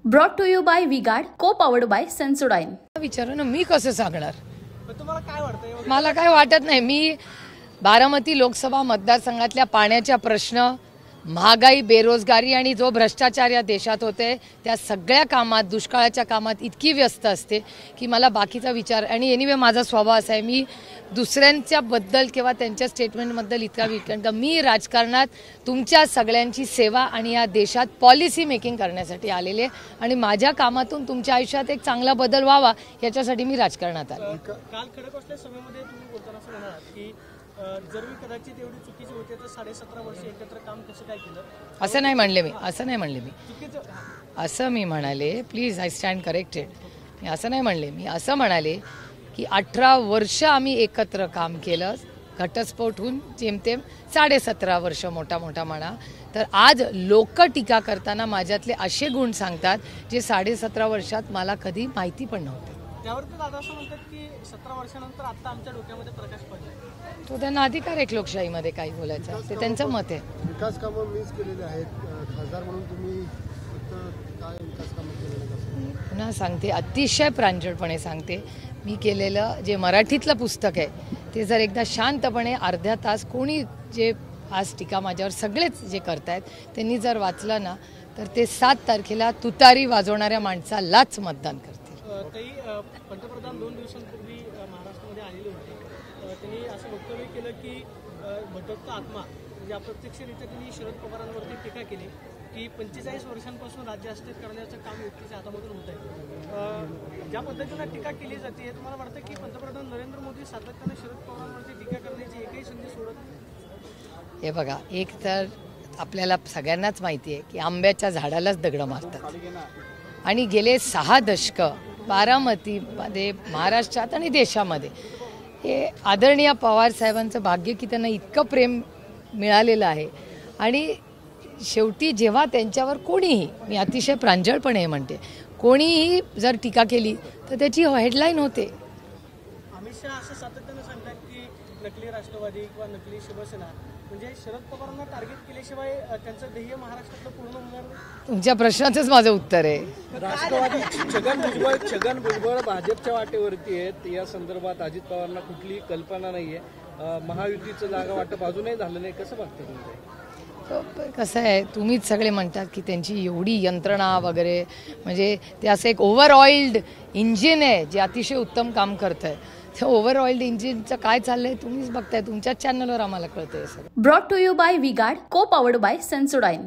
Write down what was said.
Brought to you bye V-Guard, को powered by Sensodyne. विचारू ना, मी कसं सांगणार? तुम्हाला काय वाटतं? मला काय वाटत नाही. मी बारामती लोकसभा मतदारसंघातल्या पाण्याच्या प्रश्न, महागाई, बेरोजगारी आणि जो भ्रष्टाचार या देशात होते त्या सगळ्या कामात, दुष्काळाच्या कामात इतकी व्यस्त असते की मला बाकीचा विचार, आणि एनिवे माझा स्वभाव असा आहे, मी दुसऱ्यांच्याबद्दल किंवा त्यांच्या स्टेटमेंटबद्दल इतका विकंठ, मी राजकारणात तुमच्या सगळ्यांची सेवा आणि या देशात पॉलिसी मेकिंग करण्यासाठी आलेले आणि माझ्या कामातून तुमच्या आयुष्यात एक चांगला बदल व्हावा याच्यासाठी मी राजकारणात आले। काल खडकवासल्या सभेमध्ये तुम्ही बोलताना असं म्हणालात की जर मी कदाचित एवढी चुकीची होते तर 17.5 वर्ष एकत्र काम कसं काय केलं? असं नाही म्हणले मी, असं नाही म्हणले मी, असं मी म्हणाले, प्लीज आय स्टँड करेक्टेड, मी असं नाही म्हणले, मी असं म्हणाले की 18 वर्ष आम्ही एकत्र काम केलं, घटस्फोट होऊन जेमतेम 17.5 वर्ष मोठा मोठा म्हणा, तर आज लोक टीका करताना माझ्यातले असे गुण सांगतात जे 17.5 वर्षात मला कधी माहिती पण नव्हते। त्यावरती दादा असं म्हणतात की 17 वर्षानंतर आता आमच्या डोक्यामध्ये प्रकाश पडला। तो त्यांना अधिकार आहे लोकशाहीमध्ये काही बोलायचं, ते त्यांचं मत आहे। विकास कामं मीच केलेले आहेत, खासदार म्हणून तुम्ही काय विकास कामं केलेले? पुन्हा सांगते, अतिशय प्रांजळपणे सांगते, मी केलेलं जे मराठीतलं पुस्तक आहे ते जर एकदा शांतपणे अर्ध्या तास कोणी जे आज टीका माझ्यावर सगळेच जे करतायत त्यांनी जर वाचलं ना, तर ते 7 तारखेला तुतारी वाजवणाऱ्या माणसालाच मतदान करतील। पंतप्रधान 2 दिवसांपूर्वी महाराष्ट्रामध्ये आलेले होते, त्यांनी असं वक्तव्य केलं की भटकता आत्मा, म्हणजे अप्रत्यक्षरित्या त्यांनी शरद पवारांवरती टीका केली की 45 वर्षांपासून राज्य अस्थिर करण्याचं काम व्यक्तीच्या हातामधून होत आहे। ज्या पद्धतीनं टीका केली जाते, तुम्हाला वाटतं की पंतप्रधान नरेंद्र मोदी सातत्याने शरद पवारांवरती टीका करण्याची एकही संधी सोडत नाही? हे बघा, एक तर आपल्याला सगळ्यांनाच माहिती आहे की आंब्याच्या झाडालाच दगडं मारतात आणि गेले 6 दशकं बारामतीमध्ये, महाराष्ट्रात आणि देशामध्ये हे आदरणीय पवार साहेबांचं भाग्य की त्यांना इतकं प्रेम मिळालेलं आहे। आणि शेवटी जेव्हा त्यांच्यावर कोणीही, मी अतिशय प्रांजळपणे म्हणते, कोणीही जर टीका केली तर त्याची हेडलाईन होते। अमित शहा असं सातत्यानं सांगतात की नकली राष्ट्रवादी किंवा नकली शिवसेना, म्हणजे शरद पवारांना टार्गेट केल्याशिवाय त्यांचं ध्येय महाराष्ट्रातलं पूर्ण होणार नाही। तुमच्या प्रश्नाचंच माझं उत्तर आहे। राष्ट्रवादी छगन भुजबळ भाजपच्या वाटेवरती आहेत, या संदर्भात अजित पवारांना कुठली कल्पना नाहीये, महायुतीचं जागा वाटप अजूनही झालं नाही, कसं बघतं तुम्ही? कसं आहे, तुम्हीच सगळे म्हणतात की त्यांची एवढी यंत्रणा वगैरे, म्हणजे ते असं एक ओव्हर ऑइल्ड इंजिन आहे जे अतिशय उत्तम काम करत आहे। ते ओव्हर ऑइल्ड इंजिनचं काय चाललंय तुम्हीच बघताय, तुमच्याच चॅनलवर आम्हाला कळतंय सगळं। Brought to you bye V-Guard, को पॉवर्ड बाय सेन्सोडाइन।